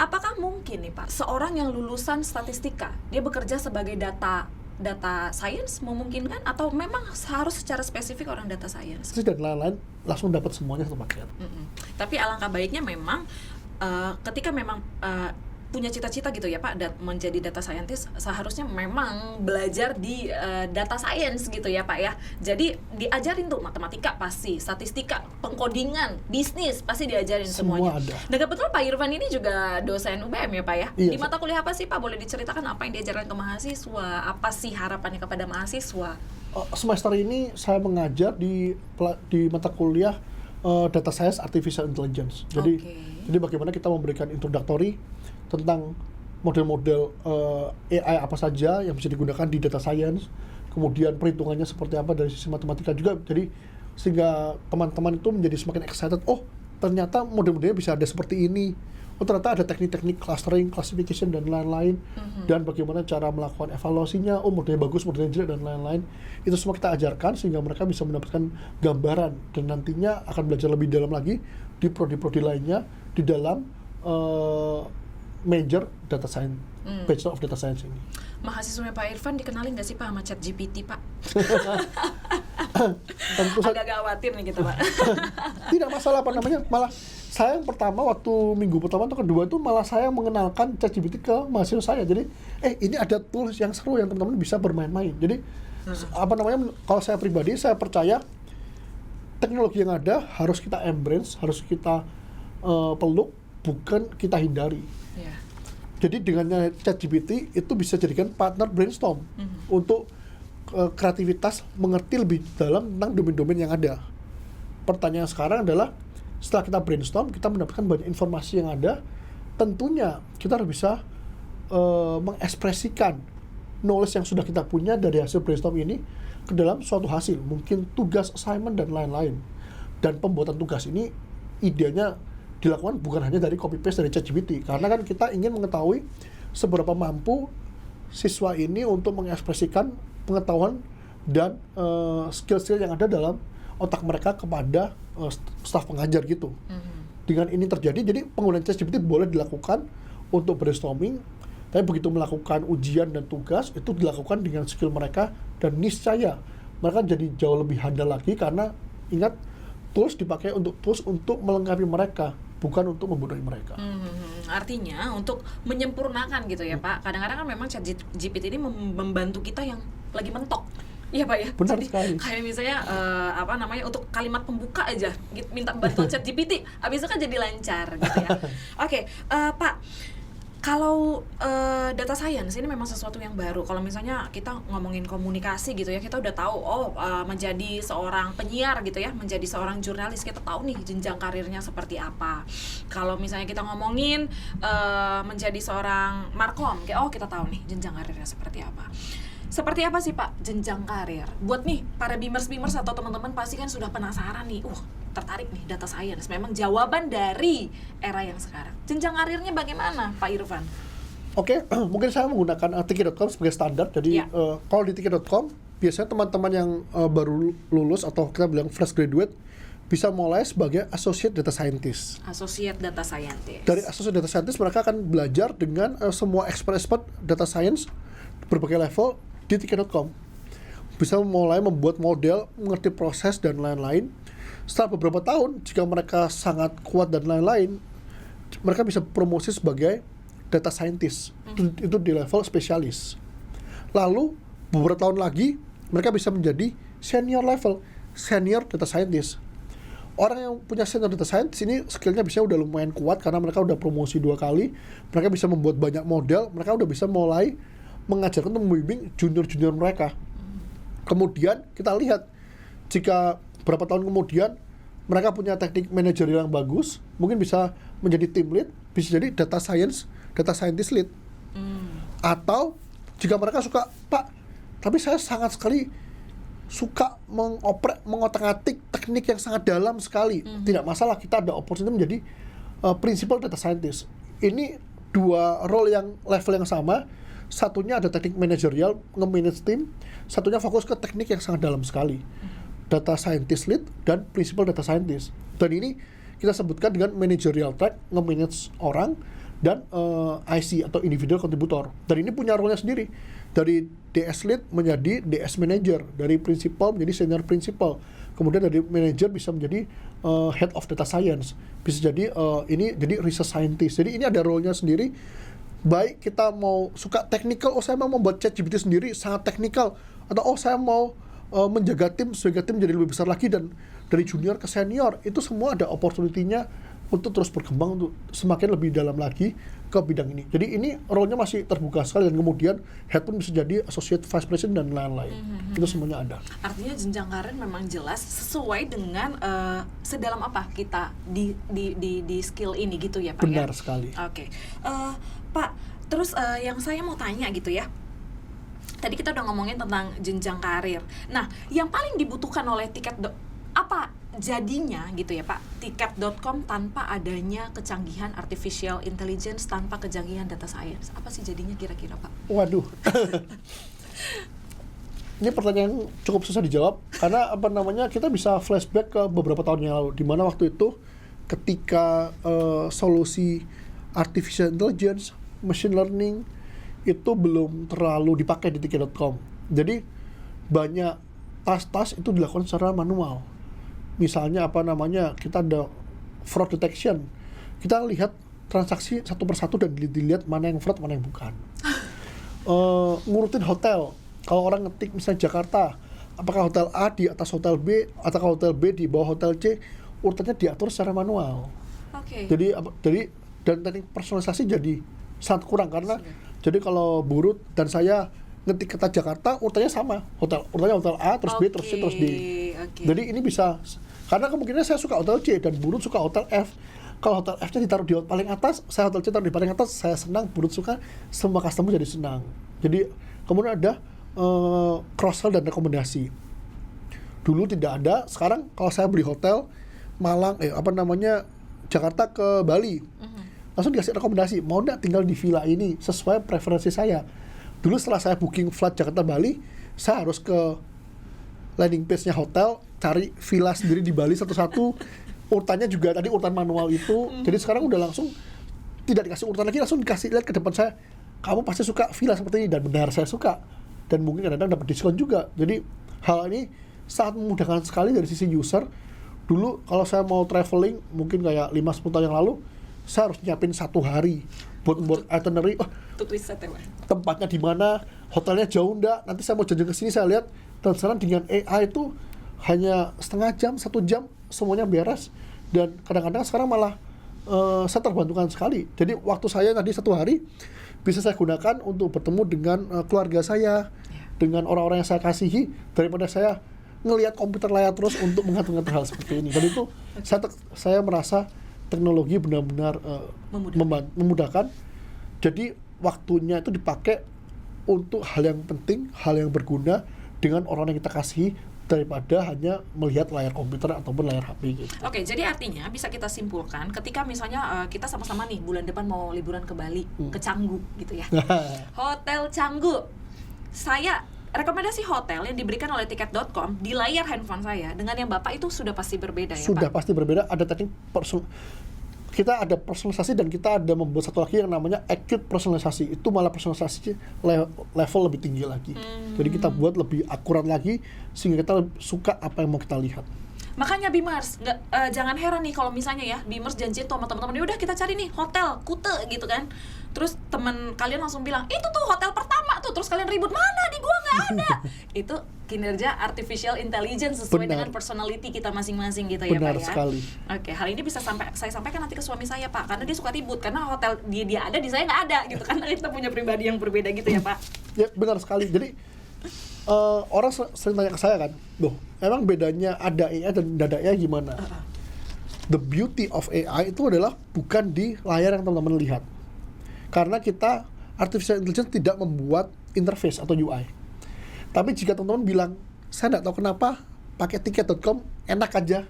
apakah mungkin nih Pak, seorang yang lulusan statistika, dia bekerja sebagai data science memungkinkan, atau memang harus secara spesifik orang data science? Dan lain-lain langsung dapat semuanya satu paket. Tapi alangkah baiknya memang ketika memang punya cita-cita gitu ya Pak, menjadi data scientist, seharusnya memang belajar di data science gitu ya Pak ya. Jadi diajarin tuh matematika pasti, statistika, pengkodingan, bisnis pasti diajarin semuanya. Ada. Dan kebetulan Pak Irfan ini juga dosen UBM ya Pak ya. Iya, di mata kuliah apa sih Pak? Boleh diceritakan apa yang diajarkan ke mahasiswa? Apa sih harapannya kepada mahasiswa? Semester ini saya mengajar di mata kuliah Data Science Artificial Intelligence. Jadi bagaimana kita memberikan introductory tentang model-model AI apa saja yang bisa digunakan di data science, kemudian perhitungannya seperti apa dari sisi matematika juga, jadi sehingga teman-teman itu menjadi semakin excited, oh ternyata model-modelnya bisa ada seperti ini, oh ternyata ada teknik-teknik clustering, classification, dan lain-lain, dan bagaimana cara melakukan evaluasinya, oh modelnya bagus, modelnya jelek, dan lain-lain. Itu semua kita ajarkan sehingga mereka bisa mendapatkan gambaran, dan nantinya akan belajar lebih dalam lagi di prodi-prodi lainnya di dalam major data science, Bachelor of Data Science ini. Mahasiswanya Pak Irfan dikenalin nggak sih Pak sama ChatGPT Pak? Agak khawatir nih kita Pak. Tidak masalah, apa namanya, malah saya yang pertama waktu minggu pertama atau kedua itu malah saya mengenalkan ChatGPT ke mahasiswa saya. Jadi ini ada tools yang seru yang teman-teman bisa bermain-main. Jadi apa namanya, kalau saya pribadi saya percaya teknologi yang ada harus kita embrace, harus kita peluk, bukan kita hindari. Jadi dengan ChatGPT itu bisa jadikan partner brainstorm untuk kreativitas, mengerti lebih dalam tentang domain-domain yang ada. Pertanyaan sekarang adalah setelah kita brainstorm, kita mendapatkan banyak informasi yang ada, tentunya kita harus bisa mengekspresikan knowledge yang sudah kita punya dari hasil brainstorm ini ke dalam suatu hasil, mungkin tugas, assignment, dan lain-lain. Dan pembuatan tugas ini idenya dilakukan bukan hanya dari copy paste dari ChatGPT, karena kan kita ingin mengetahui seberapa mampu siswa ini untuk mengekspresikan pengetahuan dan skill-skill yang ada dalam otak mereka kepada staf pengajar gitu. Dengan ini terjadi, jadi penggunaan ChatGPT boleh dilakukan untuk brainstorming, tapi begitu melakukan ujian dan tugas itu dilakukan dengan skill mereka, dan niscaya mereka jadi jauh lebih handal lagi, karena ingat, tools dipakai untuk melengkapi mereka, bukan untuk membodohi mereka. Artinya untuk menyempurnakan gitu ya Pak. Kadang-kadang kan memang ChatGPT ini membantu kita yang lagi mentok. Iya Pak ya. Benar Jadi sekali. kayak misalnya untuk kalimat pembuka aja minta bantuan ChatGPT, habis itu kan jadi lancar gitu ya. Oke, Pak, kalau data science ini memang sesuatu yang baru. Kalau misalnya kita ngomongin komunikasi gitu ya, kita udah tahu menjadi seorang penyiar gitu ya, menjadi seorang jurnalis, kita tahu nih jenjang karirnya seperti apa. Kalau misalnya kita ngomongin menjadi seorang markom, kita tahu nih jenjang karirnya seperti apa. Seperti apa sih Pak jenjang karir? Buat nih para beamers atau teman-teman pasti kan sudah penasaran nih, tertarik nih data science. Memang jawaban dari era yang sekarang. Jenjang karirnya bagaimana Pak Irfan? Oke, mungkin saya menggunakan Tiki.com sebagai standar. Jadi kalau di Tiki.com biasanya teman-teman yang baru lulus atau kita bilang fresh graduate bisa mulai sebagai associate data scientist. Associate data scientist. Dari associate data scientist mereka akan belajar dengan semua expert data science berbagai level di Tiki.com. Bisa mulai membuat model, mengerti proses, dan lain-lain. Setelah beberapa tahun, jika mereka sangat kuat dan lain-lain, mereka bisa promosi sebagai data scientist. Itu di level spesialis. Lalu, beberapa tahun lagi, mereka bisa menjadi senior level, senior data scientist. Orang yang punya senior data scientist ini skillnya bisa udah lumayan kuat, karena mereka udah promosi 2 kali, mereka bisa membuat banyak model, mereka udah bisa mulai mengajarkan untuk membimbing junior-junior mereka. Kemudian kita lihat, jika beberapa tahun kemudian mereka punya teknik manajerial yang bagus, mungkin bisa menjadi team lead, bisa jadi data scientist lead. Atau jika mereka suka, Pak, tapi saya sangat sekali suka mengotak-atik teknik yang sangat dalam sekali. Tidak masalah, kita ada opportunity menjadi principal data scientist. Ini 2 role yang level yang sama. Satunya ada teknik manajerial, nge-manage tim. Satunya fokus ke teknik yang sangat dalam sekali. Data scientist lead dan principal data scientist. Dan ini kita sebutkan dengan managerial track, nge-manage orang. dan IC atau individual contributor. Dan ini punya role-nya sendiri. Dari DS lead menjadi DS manager, dari principal menjadi senior principal. Kemudian dari manager bisa menjadi head of data science, bisa jadi ini jadi research scientist. Jadi ini ada role-nya sendiri. Baik kita mau suka technical, saya mau membuat ChatGPT sendiri sangat technical, atau saya mau menjaga tim sehingga tim jadi lebih besar lagi, dan dari junior ke senior itu semua ada opportunity-nya untuk terus berkembang untuk semakin lebih dalam lagi ke bidang ini. Jadi ini role-nya masih terbuka sekali, dan kemudian head pun bisa jadi associate vice president dan lain-lain. Itu semuanya ada. Artinya jenjang karir memang jelas sesuai dengan sedalam apa kita di skill ini gitu ya Pak. Benar ya? sekali. Oke. Pak, terus yang saya mau tanya gitu ya. Tadi kita udah ngomongin tentang jenjang karir. Nah, yang paling dibutuhkan oleh apa jadinya gitu ya Pak, tiket.com tanpa adanya kecanggihan artificial intelligence, tanpa kecanggihan data science, apa sih jadinya kira-kira Pak? Waduh, ini pertanyaan cukup susah dijawab karena kita bisa flashback ke beberapa tahun yang lalu, di mana waktu itu ketika solusi artificial intelligence, machine learning itu belum terlalu dipakai di tiket.com. Jadi banyak tas-tas itu dilakukan secara manual. Misalnya kita ada fraud detection, kita lihat transaksi satu persatu dan dilihat mana yang fraud, mana yang bukan. Ngurutin hotel, kalau orang ngetik misalnya Jakarta, apakah hotel A di atas hotel B atau hotel B di bawah hotel C, urutannya diatur secara manual. Oke. Jadi dan teknik personalisasi jadi sangat kurang karena jadi kalau Burut dan saya ngetik kata Jakarta, urutannya sama, urutannya hotel A terus B terus C terus D. Jadi ini bisa, karena kemungkinan saya suka hotel C dan Burut suka hotel F. Kalau hotel F-nya ditaruh di paling atas, saya hotel C taruh di paling atas, saya senang, Burut suka, semua customer jadi senang. Jadi kemudian ada cross-sell dan rekomendasi. Dulu tidak ada, sekarang kalau saya beli hotel Malang, Jakarta ke Bali, langsung dikasih rekomendasi, mau nggak tinggal di villa ini sesuai preferensi saya. Dulu setelah saya booking flight Jakarta Bali, saya harus ke landing page-nya hotel, cari villa sendiri di Bali satu-satu, urutannya juga tadi urutan manual itu. Jadi sekarang udah langsung tidak dikasih urutan lagi, langsung dikasih lihat ke depan saya, kamu pasti suka villa seperti ini, dan benar saya suka, dan mungkin kadang-kadang dapat diskon juga. Jadi hal ini sangat memudahkan sekali dari sisi user. Dulu kalau saya mau traveling mungkin kayak 5-10 tahun yang lalu, saya harus nyiapin 1 hari buat itinerary, tempatnya di mana, hotelnya jauh enggak, nanti saya mau jalan ke sini saya lihat. Dan sekarang dengan AI itu hanya setengah jam, 1 jam semuanya beres. Dan kadang-kadang sekarang malah saya terbantukan sekali. Jadi waktu saya tadi 1 hari bisa saya gunakan untuk bertemu dengan keluarga saya, dengan orang-orang yang saya kasihi, daripada saya ngelihat komputer layar terus untuk mengatur-ngatur hal seperti ini. Dan itu saya merasa teknologi benar-benar memudahkan. Jadi waktunya itu dipakai untuk hal yang penting, hal yang berguna dengan orang yang kita kasihi, daripada hanya melihat layar komputer ataupun layar HP gitu. Oke, jadi artinya bisa kita simpulkan ketika misalnya kita sama-sama nih bulan depan mau liburan ke Bali, ke Canggu gitu ya. Hotel Canggu. Saya rekomendasi hotel yang diberikan oleh tiket.com di layar handphone saya dengan yang Bapak itu sudah pasti berbeda ya, Pak? Sudah pasti berbeda, ada teknik kita ada personalisasi, dan kita ada membuat satu lagi yang namanya acute personalisasi. Itu malah personalisasi level lebih tinggi lagi. Jadi kita buat lebih akurat lagi sehingga kita suka apa yang mau kita lihat. Makanya Bimers, jangan heran nih kalau misalnya ya Bimers janjiin tuh sama teman-teman, udah kita cari nih hotel Kute gitu kan. Terus teman kalian langsung bilang, itu tuh hotel pertama tuh, terus kalian ribut, mana di gua nggak ada. Itu kinerja artificial intelligence sesuai dengan personality kita masing-masing gitu ya Pak ya. Benar sekali. Oke, hal ini bisa saya sampaikan nanti ke suami saya Pak, karena dia suka ribut karena hotel dia ada di saya nggak ada gitu, karena kita punya pribadi yang berbeda gitu ya Pak. Ya benar sekali. Jadi orang sering tanya ke saya kan, loh emang bedanya ada AI dan tidak ada AI gimana? The beauty of AI itu adalah bukan di layar yang teman-teman lihat. Karena kita artificial intelligence tidak membuat interface atau UI. Tapi jika teman-teman bilang, saya tidak tahu kenapa pakai tiket.com enak aja.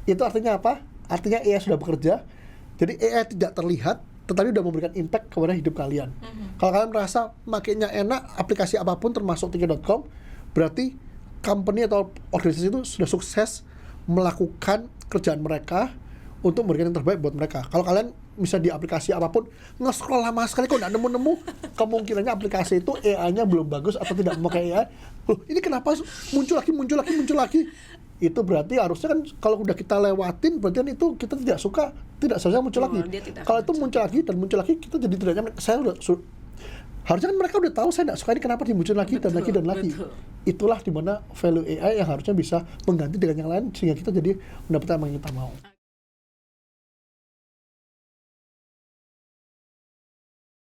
Itu artinya apa? Artinya AI sudah bekerja. Jadi AI tidak terlihat, tetapi sudah memberikan impact kepada hidup kalian. Kalau kalian merasa makainya enak, aplikasi apapun termasuk tiket.com, berarti company atau organisasi itu sudah sukses melakukan kerjaan mereka untuk memberikan yang terbaik buat mereka. Kalau kalian bisa di aplikasi apapun nge-scroll lama sekali kok nggak nemu-nemu, kemungkinannya aplikasi itu AI-nya belum bagus atau tidak memakai AI. Loh, ini kenapa muncul lagi? Itu berarti harusnya kan kalau udah kita lewatin, berarti kan itu kita tidak suka, tidak seharusnya muncul lagi. Kalau itu muncul lagi, kita jadi tidak nyaman. Harusnya kan mereka udah tahu saya tidak suka ini, kenapa dimuncul lagi dan lagi dan lagi. Itulah dimana value AI yang harusnya bisa mengganti dengan yang lain sehingga kita jadi mendapatkan apa yang kita mau.